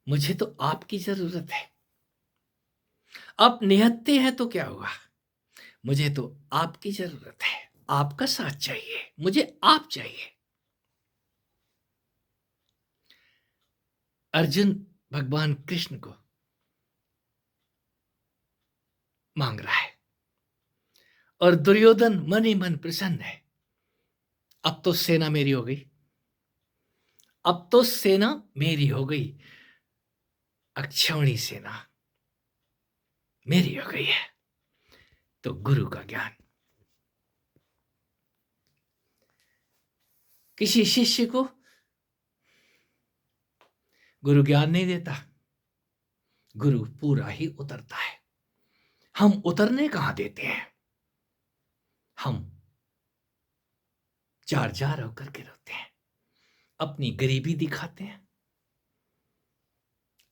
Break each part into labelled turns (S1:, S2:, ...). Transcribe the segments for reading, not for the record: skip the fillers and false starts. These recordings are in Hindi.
S1: मुझे तो आपकी जरूरत है। आप निहत्ते हैं तो क्या हुआ, मुझे तो आपकी जरूरत है। आपका साथ चाहिए, मुझे आप चाहिए। अर्जुन भगवान कृष्ण को मांग रहा है और दुर्योधन मन ही मन प्रसन्न है। अब तो सेना मेरी हो गई, अब तो सेना मेरी हो गई, अक्षौणी सेना मेरी हो गई है। तो गुरु का ज्ञान, किसी शिष्य को गुरु ज्ञान नहीं देता, गुरु पूरा ही उतरता है। हम उतरने कहां देते हैं, हम जार जार होकर के रोते हैं, अपनी गरीबी दिखाते हैं,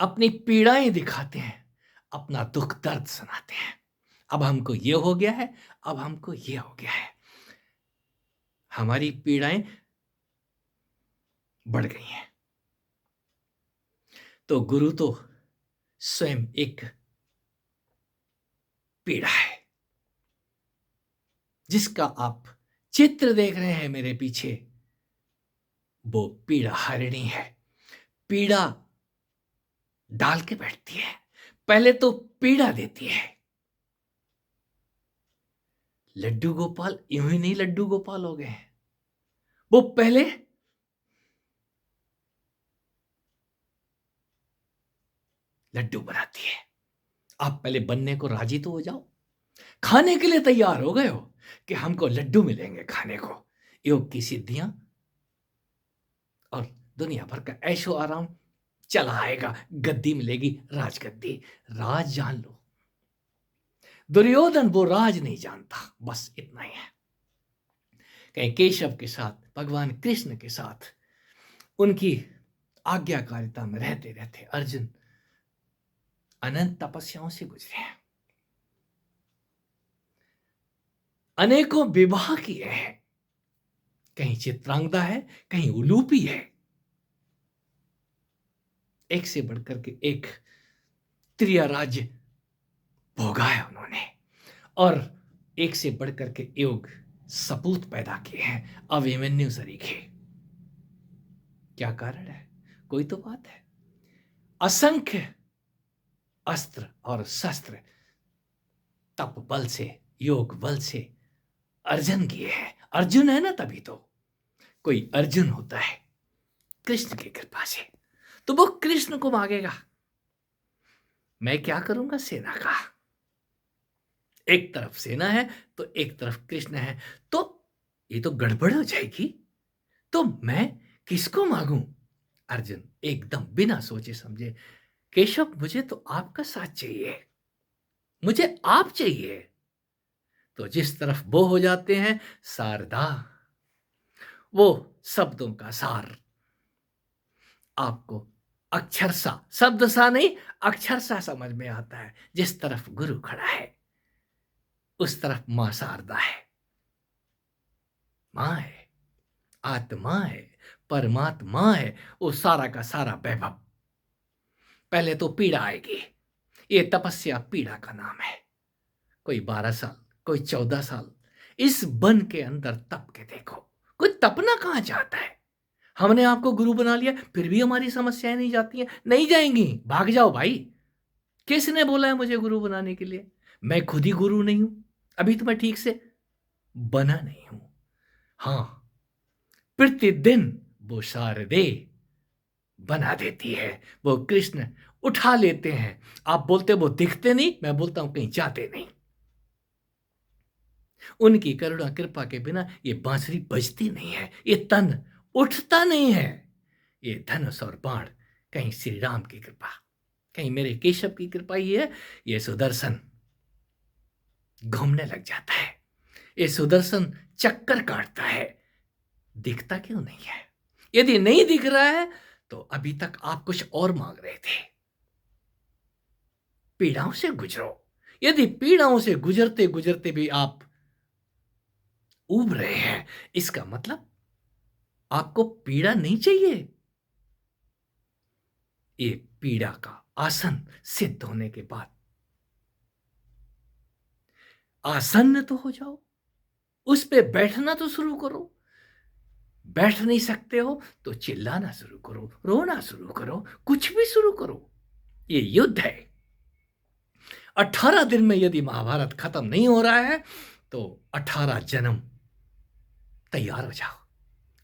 S1: अपनी पीड़ाएं दिखाते हैं, अपना दुख दर्द सुनाते हैं। अब हमको ये हो गया है, अब हमको ये हो गया है। हमारी पीड़ाएं बढ़ गई हैं। तो गुरु तो स्वयं एक पीड़ा है, जिसका आप चित्र देख रहे हैं मेरे पीछे, वो पीड़ा हरिणी है। पीड़ा डाल के बैठती है, पहले तो पीड़ा देती है। लड्डू गोपाल यूं ही नहीं लड्डू गोपाल हो गए हैं, वो पहले लड्डू बनाती है। आप पहले बनने को राजी तो हो जाओ, खाने के लिए तैयार हो गए हो कि हमको लड्डू मिलेंगे खाने को। योग की सिद्धियां और दुनिया भर का ऐशो आराम चला आएगा, गद्दी मिलेगी, राजगद्दी। राज जान लो, दुर्योधन वो राज नहीं जानता, बस इतना ही है। कहीं केशव के साथ, भगवान कृष्ण के साथ उनकी आज्ञाकारिता में रहते रहते अर्जुन अनंत तपस्याओं से गुजरे हैं, अनेकों विवाह किए हैं। कहीं चित्रांगदा है, कहीं उलूपी है, एक से बढ़कर के एक त्रिया राज्य भोगा है उन्होंने, और एक से बढ़कर के योग सपूत पैदा किए हैं, अभिमन्यु सरीखे। क्या कारण है, कोई तो बात है। असंख्य अस्त्र और शस्त्र तप बल से, योग बल से अर्जन किए हैं। अर्जुन है ना, तभी तो कोई अर्जुन होता है कृष्ण की कृपा से। तो वो कृष्ण को मांगेगा, मैं क्या करूंगा सेना का। एक तरफ सेना है तो एक तरफ कृष्ण है, तो ये तो गड़बड़ हो जाएगी। तो मैं किसको मांगू। अर्जुन एकदम बिना सोचे समझे, केशव मुझे तो आपका साथ चाहिए, मुझे आप चाहिए। तो जिस तरफ वो हो जाते हैं शारदा, वो शब्दों का सार आपको अक्षरशा, शब्द सा नहीं अक्षरशा समझ में आता है। जिस तरफ गुरु खड़ा है उस तरफ मां शारदा है, मां है, आत्मा है, परमात्मा है, वो सारा का सारा वैभव। पहले तो पीड़ा आएगी, ये तपस्या पीड़ा का नाम है। कोई 12 साल, कोई 14 साल इस वन के अंदर तप के देखो। कोई तपना कहां चाहता है। हमने आपको गुरु बना लिया, फिर भी हमारी समस्याएं नहीं जाती हैं। नहीं जाएंगी, भाग जाओ भाई। किसने बोला है मुझे गुरु बनाने के लिए, मैं खुद ही गुरु नहीं हूं, अभी तो मैं ठीक से बना नहीं हूं। हां, प्रतिदिन वो शारदे बना देती है, वो कृष्ण उठा लेते हैं। आप बोलते वो दिखते नहीं, मैं बोलता हूं कहीं जाते नहीं। उनकी करुणा कृपा के बिना ये बांसुरी बजती नहीं है, ये तन उठता नहीं है। ये धनुष और बाण कहीं श्री राम की कृपा, कहीं मेरे केशव की कृपा ही है। ये सुदर्शन घूमने लग जाता है, ये सुदर्शन चक्कर काटता है। दिखता क्यों नहीं है। यदि नहीं दिख रहा है तो अभी तक आप कुछ और मांग रहे थे। पीड़ाओं से गुजरो। यदि पीड़ाओं से गुजरते गुजरते भी आप उब रहे हैं, इसका मतलब आपको पीड़ा नहीं चाहिए। ये पीड़ा का आसन सिद्ध होने के बाद आसन्न तो हो जाओ, उस पे बैठना तो शुरू करो। बैठ नहीं सकते हो तो चिल्लाना शुरू करो, रोना शुरू करो, कुछ भी शुरू करो। ये युद्ध है। 18 दिन में यदि महाभारत खत्म नहीं हो रहा है तो 18 जन्म तैयार हो जाओ,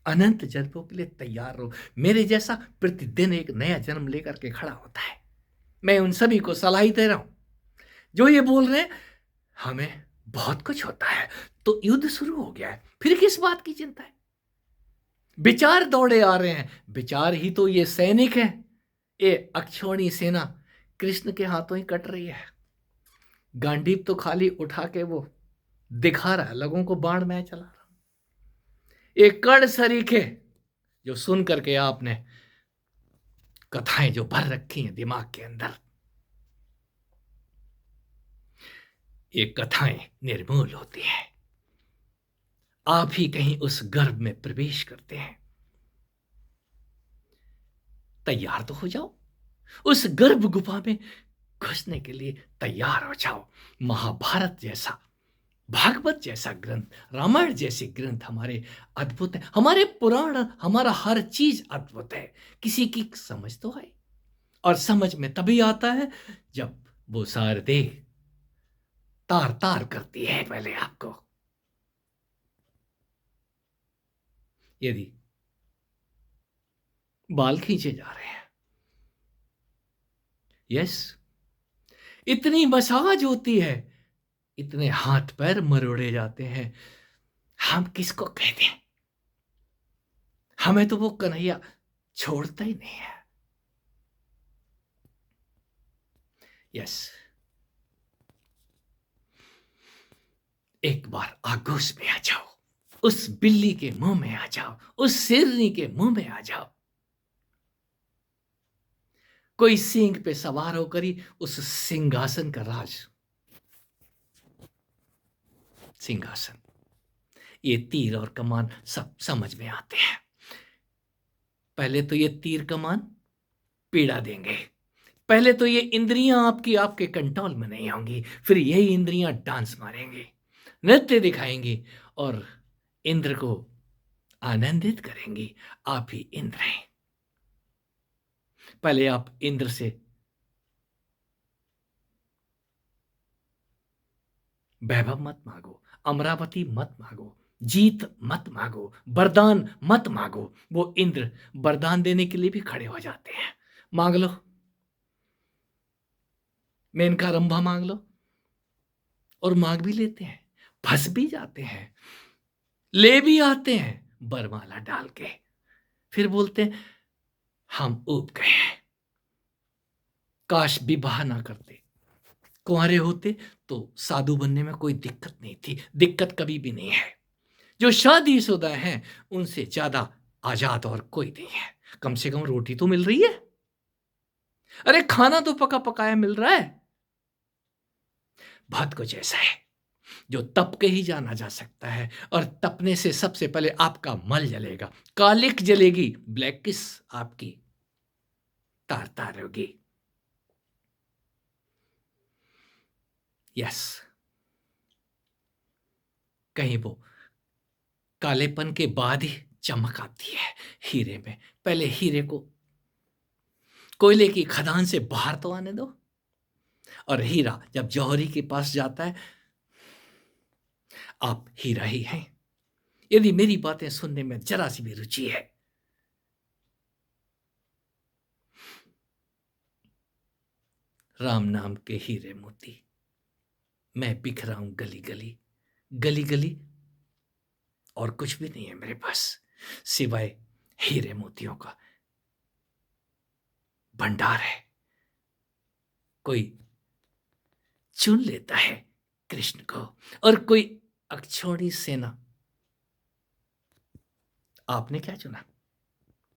S1: अनंत जन्मों के लिए तैयार रहो। मेरे जैसा प्रतिदिन एक नया जन्म लेकर के खड़ा होता है। मैं उन सभी को सलाह दे रहा हूं जो ये बोल रहे हैं हमें बहुत कुछ होता है, तो युद्ध शुरू हो गया है, फिर किस बात की चिंता है? विचार दौड़े आ रहे हैं, विचार ही तो ये सैनिक है। ये अक्षौणी सेना कृष्ण के हाथों ही कट रही है। गांडीव तो खाली उठा के वो दिखा रहा है लोगों को, बाण मैं चला रहा हूं। एक कण सरीखे जो सुन करके आपने कथाएं जो भर रखी हैं दिमाग के अंदर, ये कथाएं निर्मूल होती हैं। आप ही कहीं उस गर्भ में प्रवेश करते हैं। तैयार तो हो जाओ, उस गर्भ गुफा में घुसने के लिए तैयार हो जाओ। महाभारत जैसा, भागवत जैसा ग्रंथ, रामायण जैसे ग्रंथ हमारे अद्भुत है। हमारे पुराण, हमारा हर चीज अद्भुत है। किसी की समझ तो है, और समझ में तभी आता है जब वो शारदे तार तार करती है पहले आपको। यदि बाल खींचे जा रहे हैं, यस, इतनी मसाज होती है, इतने हाथ पैर मरोड़े जाते हैं, हम किसको कहते हैं? हमें तो वो कन्हैया छोड़ता ही नहीं है। यस, एक बार आगोश में आ जाओ, उस बिल्ली के मुंह में आ जाओ, उस शेरनी के मुंह में आ जाओ। कोई सींग पे सवार होकर ही उस सिंहासन का राज, सिंहासन, ये तीर और कमान सब समझ में आते हैं। पहले तो ये तीर कमान पीड़ा देंगे, पहले तो ये इंद्रियां आपकी आपके कंट्रोल में नहीं होंगी, फिर यही इंद्रियां डांस मारेंगी, नृत्य दिखाएंगी और इंद्र को आनंदित करेंगी। आप ही इंद्र हैं। पहले आप इंद्र से वैभव मत मांगो, अमरावती मत मांगो, जीत मत मांगो, वरदान मत मांगो। वो इंद्र वरदान देने के लिए भी खड़े हो जाते हैं। मांग लो, मेनका रंभा मांग लो, और मांग भी लेते हैं, फंस भी जाते हैं, ले भी आते हैं बरमाला डाल के। फिर बोलते हैं हम ऊब गए हैं, काश विवाह ना करते, कुंवारे होते तो साधु बनने में कोई दिक्कत नहीं थी। दिक्कत कभी भी नहीं है। जो शादीशुदा हैं उनसे ज्यादा आजाद और कोई नहीं है। कम से कम रोटी तो मिल रही है, अरे खाना तो पका पकाया मिल रहा है। बहुत कुछ ऐसा है जो तप के ही जाना जा सकता है, और तपने से सबसे पहले आपका मल जलेगा, कालिक जलेगी, ब्लैक किस आपकी तार तार होगी। यस, कहीं वो कालेपन के बाद ही चमक आती है हीरे में। पहले हीरे को कोयले की खदान से बाहर तो आने दो, और हीरा जब जौहरी के पास जाता है, आप हीरा ही हैं। यदि मेरी बातें सुनने में जरा सी भी रुचि है, राम नाम के हीरे मोती मैं बिखरा हूं गली गली, गली गली, और कुछ भी नहीं है मेरे पास सिवाय हीरे मोतियों का भंडार है। कोई चुन लेता है कृष्ण को, और कोई अक्षौणी सेना। आपने क्या चुना?